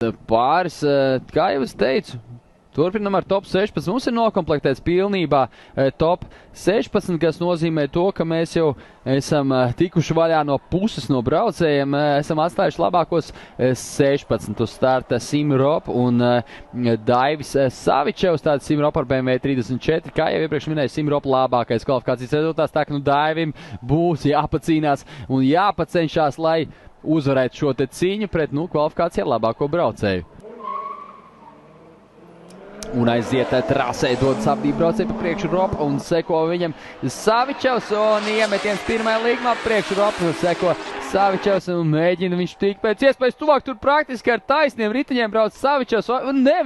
Pāris, kā jau es teicu, turpinam ar top 16. Mums ir nokomplektēts pilnībā top 16, kas nozīmē to, ka mēs jau esam tikuši vaļā no puses no braucējiem. Esam atstājuši labākos 16 uz starta Simrop un Daivis Savičevs, tāds Simrop ar BMW 34. Kā jau iepriekš minēju, Simrop labākais kvalifikācijas rezultāts, tā ka Daivim būs jāpacīnās un jāpacenšās, lai uzvarēt šo te cīņu pret, kvalifikācijā labāko braucēju. Un aiziet trasē, dodas abi braucēji pa priekšu Ropa un seko viņam Savičevs un iemetiens pirmajā līgumā priekšu Ropa un seko Savičevs un mēģina viņš tik pēc iespējas tuvāk, tur praktiski ar taisniem ritiņiem brauc Savičevs.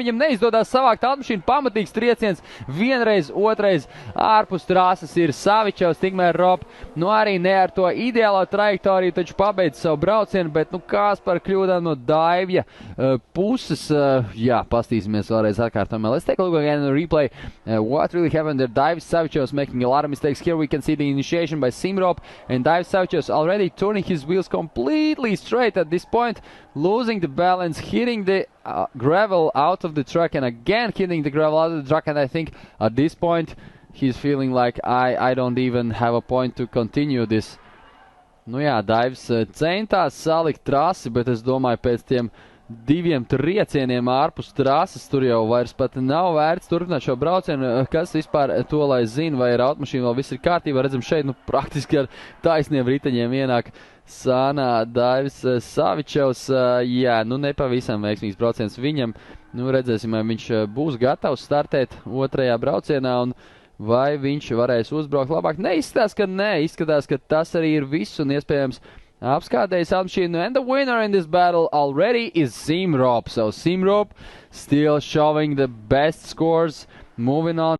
Viņam neizdodas savākt automašīnu, pamatīgs trieciens, vienreiz, otrais ārpus trases ir Savičevs, tikmēr Ropa, arī ne ar to ideālo trajektoriju, taču pabeidz savu braucienu, bet, kāds par kļūdām no Daivja puses, pastīsimies vēlreiz atkārtojumā. Let's take a look again in the replay. What really happened there? Daivis Savičevs making a lot of mistakes. Here we can see the initiation by Simrop, and Daivis Savičevs already turning his wheels completely straight at this point, losing the balance, hitting the gravel out of the truck, and again hitting the gravel out of the truck. And I think at this point he's feeling like I don't even have a point to continue this. Daivis centās salikt trasi, bet es domāju pēc tiem diviem triecieniem ārpus trases tur jau vairs pat nav vērts turpināt šo braucienu, kas vispār to, lai zina, vai ar automašīnu vēl viss ir kārtībā. Redzam šeit, praktiski ar taisniem riteņiem ienāk sānā Daivis Savičevs. Nepavisam veiksmīgs brauciens viņam. Redzēsim, vai viņš būs gatavs startēt otrajā braucienā un vai viņš varēs uzbraukt labāk. Izskatās, ka tas arī ir viss un iespējams apskādējis automašīnu, and the winner in this battle already is Simrop. So Simrop still showing the best scores, moving on.